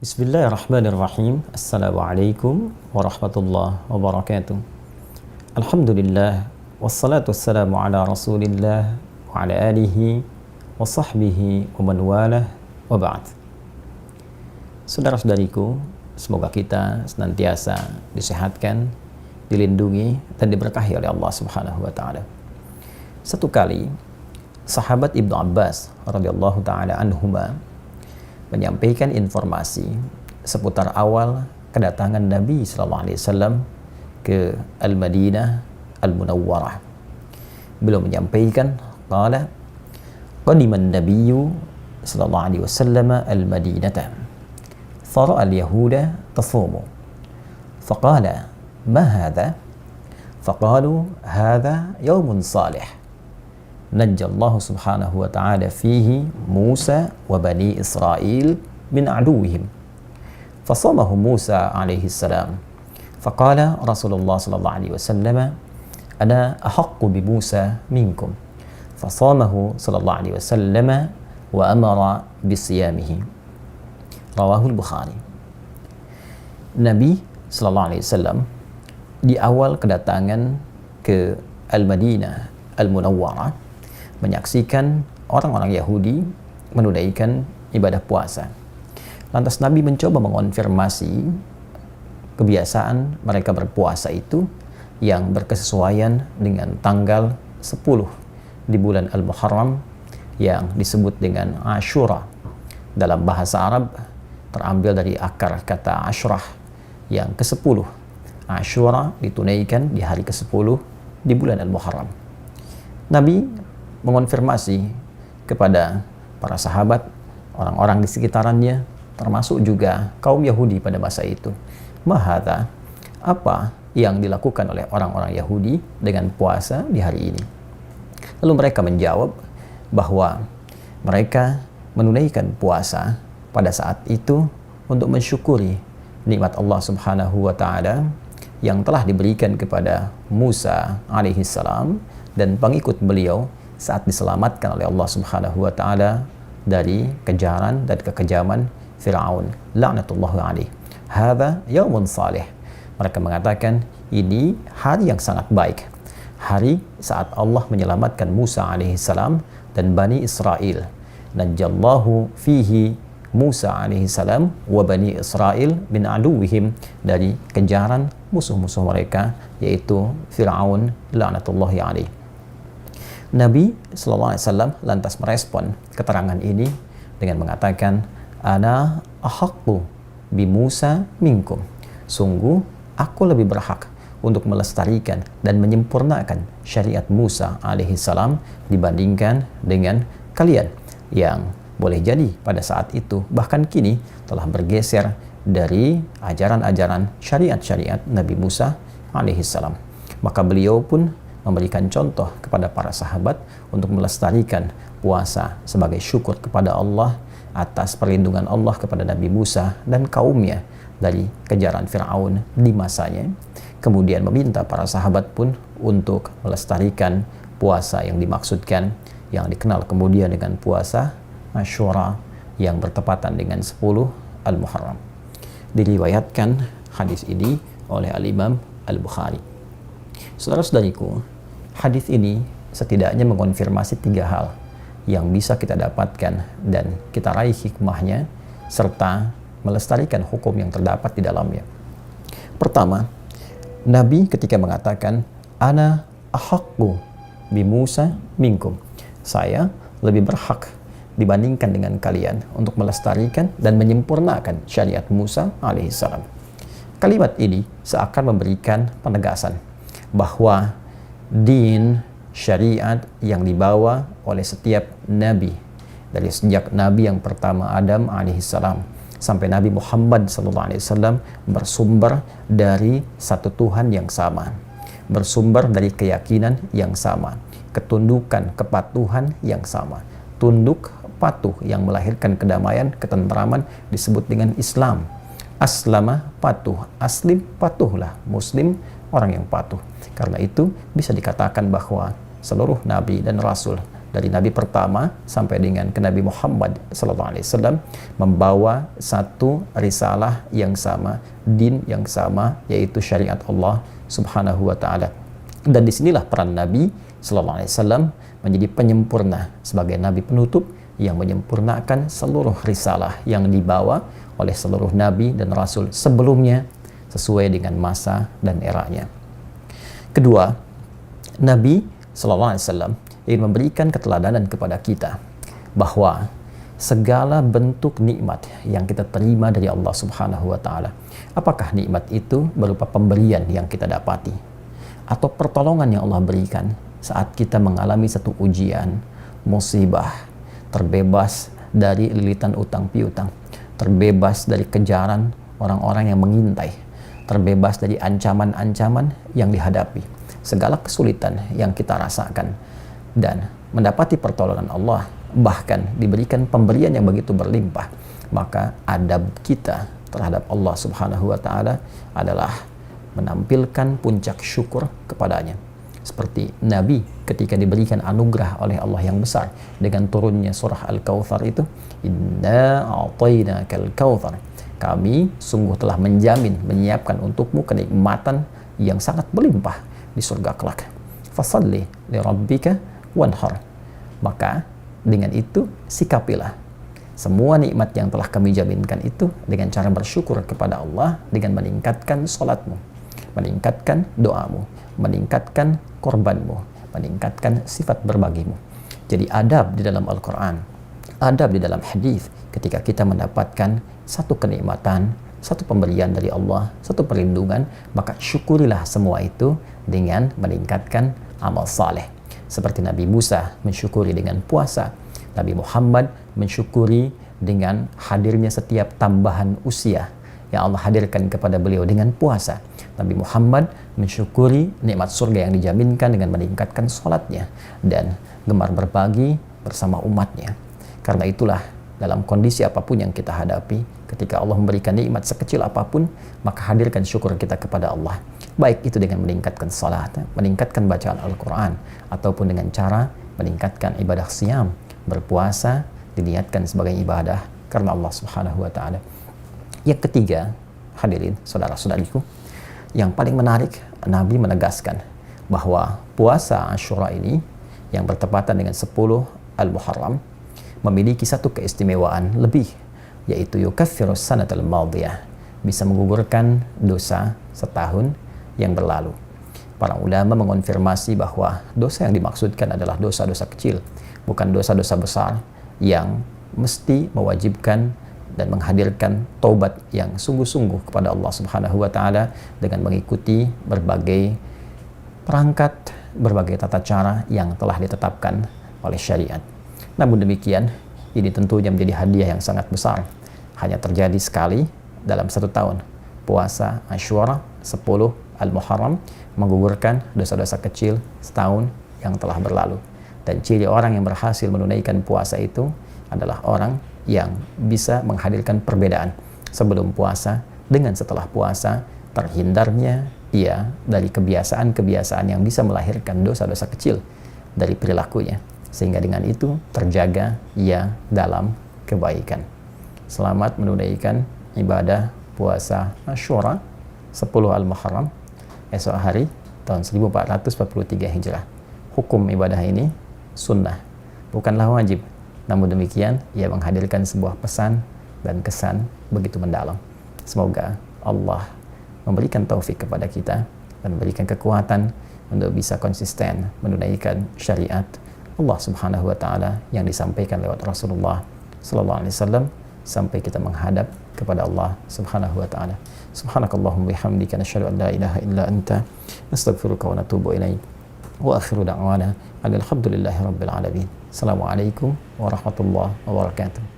Bismillahirrahmanirrahim. Assalamualaikum warahmatullahi wabarakatuh. Alhamdulillah wassalatu wassalamu ala Rasulillah wa ala alihi wa sahbihi wa man walah wa ba'd. Saudara-saudariku, semoga kita senantiasa disehatkan, dilindungi dan diberkahi oleh Allah Subhanahu wa taala. Satu kali sahabat Ibnu Abbas radhiyallahu taala anhuma menyampaikan informasi seputar awal kedatangan Nabi sallallahu alaihi wasallam ke Al-Madinah Al-Munawwarah. Beliau menyampaikan, qala qadima an-nabiyyu sallallahu alaihi wasallam al-Madinata fara'a al-yahuda tasumu faqala ma hadha faqalu hadha yawmun salih najjallahu subhanahu wa ta'ala fihi Musa wa bani Israel min aduwihim fasamahu Musa alaihi salam faqala Rasulullah sallallahu alaihi wasallam ana ahaqqu bi Musa minkum fasamahu sallallahu alaihi wasallam wa amara bisiyamihi. Rawahul Bukhari. Nabi sallallahu alaihi wasallam di awal kedatangan ke Al-Madinah Al-Munawwarah menyaksikan orang-orang Yahudi menunaikan ibadah puasa. Lantas Nabi mencoba mengonfirmasi kebiasaan mereka berpuasa itu yang berkesesuaian dengan tanggal 10 di bulan Al-Muharram yang disebut dengan Ashura. Dalam bahasa Arab terambil dari akar kata Ashrah yang ke-10. Ashura ditunaikan di hari ke-10 di bulan Al-Muharram. Nabi mengonfirmasi kepada para sahabat, orang-orang di sekitarannya, termasuk juga kaum Yahudi pada masa itu. Mahadha, apa yang dilakukan oleh orang-orang Yahudi dengan puasa di hari ini? Lalu mereka menjawab bahwa mereka menunaikan puasa pada saat itu untuk mensyukuri nikmat Allah Subhanahu wa taala yang telah diberikan kepada Musa alaihi salam dan pengikut beliau saat diselamatkan oleh Allah Subhanahu wa taala dari kejaran dan kekejaman Firaun laknatullahi alaihi. Hadza yaumun salih. Mereka mengatakan ini hari yang sangat baik. Hari saat Allah menyelamatkan Musa alaihi salam dan Bani Israel. Najjallahu fihi Musa alaihi salam wa Bani Israel min aduwihim, dari kejaran musuh-musuh mereka yaitu Firaun laknatullahi alaihi. Nabi sallallahu alaihi wasallam lantas merespon keterangan ini dengan mengatakan, ana ahaqqu bi Musa minkum. Sungguh aku lebih berhak untuk melestarikan dan menyempurnakan syariat Musa alaihi salam dibandingkan dengan kalian yang boleh jadi pada saat itu bahkan kini telah bergeser dari ajaran-ajaran syariat-syariat Nabi Musa alaihi salam. Maka beliau pun memberikan contoh kepada para sahabat untuk melestarikan puasa sebagai syukur kepada Allah atas perlindungan Allah kepada Nabi Musa dan kaumnya dari kejaran Firaun di masanya. Kemudian meminta para sahabat pun untuk melestarikan puasa yang dimaksudkan, yang dikenal kemudian dengan puasa Ashura yang bertepatan dengan 10 Al-Muharram. Diriwayatkan hadis ini oleh Al-Imam Al-Bukhari. Saudara-saudariku, hadis ini setidaknya mengonfirmasi 3 hal yang bisa kita dapatkan dan kita raih hikmahnya serta melestarikan hukum yang terdapat di dalamnya. Pertama, Nabi ketika mengatakan ana ahaqqu bi Musa minkum, saya lebih berhak dibandingkan dengan kalian untuk melestarikan dan menyempurnakan syariat Musa alaihissalam. Kalimat ini seakan memberikan penegasan bahwa din syariat yang dibawa oleh setiap nabi dari sejak nabi yang pertama Adam alaihissalam sampai Nabi Muhammad sallallahu alaihi wasallam bersumber dari satu Tuhan yang sama, bersumber dari keyakinan yang sama, ketundukan kepatuhan yang sama. Tunduk patuh yang melahirkan kedamaian, ketentraman disebut dengan Islam. Aslama patuh, aslim patuhlah, muslim orang yang patuh. Karena itu bisa dikatakan bahwa seluruh nabi dan rasul dari Nabi pertama sampai dengan ke Nabi Muhammad SAW membawa satu risalah yang sama, din yang sama, yaitu syariat Allah Subhanahu wa Ta'ala. Dan disinilah peran Nabi SAW menjadi penyempurna sebagai Nabi penutup yang menyempurnakan seluruh risalah yang dibawa oleh seluruh Nabi dan Rasul sebelumnya sesuai dengan masa dan eranya. Kedua, Nabi SAW ingin memberikan keteladanan kepada kita bahwa segala bentuk nikmat yang kita terima dari Allah Subhanahu wa Ta'ala, apakah nikmat itu berupa pemberian yang kita dapati atau pertolongan yang Allah berikan saat kita mengalami satu ujian, musibah, terbebas dari lilitan utang piutang, terbebas dari kejaran orang-orang yang mengintai, terbebas dari ancaman-ancaman yang dihadapi, segala kesulitan yang kita rasakan, dan mendapati pertolongan Allah, bahkan diberikan pemberian yang begitu berlimpah, maka adab kita terhadap Allah Subhanahu wa Ta'ala adalah menampilkan puncak syukur kepadanya. Seperti Nabi ketika diberikan anugerah oleh Allah yang besar dengan turunnya surah Al-Kautsar itu, inna a'tainakal kautsar, kami sungguh telah menjamin, menyiapkan untukmu kenikmatan yang sangat berlimpah di surga kelak. Fasalli li rabbika wanhar, maka dengan itu sikapilah semua nikmat yang telah kami jaminkan itu dengan cara bersyukur kepada Allah, dengan meningkatkan salatmu, meningkatkan doamu, meningkatkan korbanmu, meningkatkan sifat berbagimu. Jadi adab di dalam Al-Quran, adab di dalam hadis, ketika kita mendapatkan satu kenikmatan, satu pemberian dari Allah, satu perlindungan, maka syukurilah semua itu dengan meningkatkan amal saleh. Seperti Nabi Musa mensyukuri dengan puasa, Nabi Muhammad mensyukuri dengan hadirnya setiap tambahan usia yang Allah hadirkan kepada beliau dengan puasa. Nabi Muhammad mensyukuri nikmat surga yang dijaminkan dengan meningkatkan sholatnya dan gemar berbagi bersama umatnya. Karena itulah, dalam kondisi apapun yang kita hadapi, ketika Allah memberikan nikmat sekecil apapun, maka hadirkan syukur kita kepada Allah. Baik itu dengan meningkatkan salat, meningkatkan bacaan Al-Quran, ataupun dengan cara meningkatkan ibadah siyam, berpuasa, diniatkan sebagai ibadah karena Allah Subhanahu wa Ta'ala. Yang ketiga, hadirin saudara-saudariku, yang paling menarik, Nabi menegaskan bahwa puasa Asyura ini yang bertepatan dengan 10 Al-Muharram memiliki satu keistimewaan lebih, yaitu yukaffirus sanatal madiyah, bisa menggugurkan dosa setahun yang berlalu. Para ulama mengonfirmasi bahwa dosa yang dimaksudkan adalah dosa-dosa kecil, bukan dosa-dosa besar yang mesti mewajibkan dan menghadirkan taubat yang sungguh-sungguh kepada Allah Subhanahu wa Ta'ala dengan mengikuti berbagai perangkat, berbagai tata cara yang telah ditetapkan oleh syariat. Namun demikian, ini tentunya menjadi hadiah yang sangat besar. Hanya terjadi sekali dalam satu tahun. Puasa Asyura 10 Al-Muharram menggugurkan dosa-dosa kecil setahun yang telah berlalu. Dan ciri orang yang berhasil menunaikan puasa itu adalah orang yang bisa menghadirkan perbedaan sebelum puasa dengan setelah puasa, terhindarnya ia dari kebiasaan-kebiasaan yang bisa melahirkan dosa-dosa kecil dari perilakunya, sehingga dengan itu terjaga ia dalam kebaikan. Selamat menunaikan ibadah puasa Asyura 10 Al-Muharram esok hari tahun 1443 Hijrah. Hukum ibadah ini sunnah, bukanlah wajib. Namun demikian, ia menghadirkan sebuah pesan dan kesan begitu mendalam. Semoga Allah memberikan taufik kepada kita dan memberikan kekuatan untuk bisa konsisten menunaikan syariat Allah Subhanahu wa Ta'ala yang disampaikan lewat Rasulullah sallallahu alaihi wasallam sampai kita menghadap kepada Allah Subhanahu wa Ta'ala. Subhanakallahumma bihamdika nasyhadu an la ilaha illa anta nastaghfiruka wa natubu ilaik. Wa akhiru da'wana alhamdulillahi rabbil alamin. Assalamualaikum warahmatullahi wabarakatuh.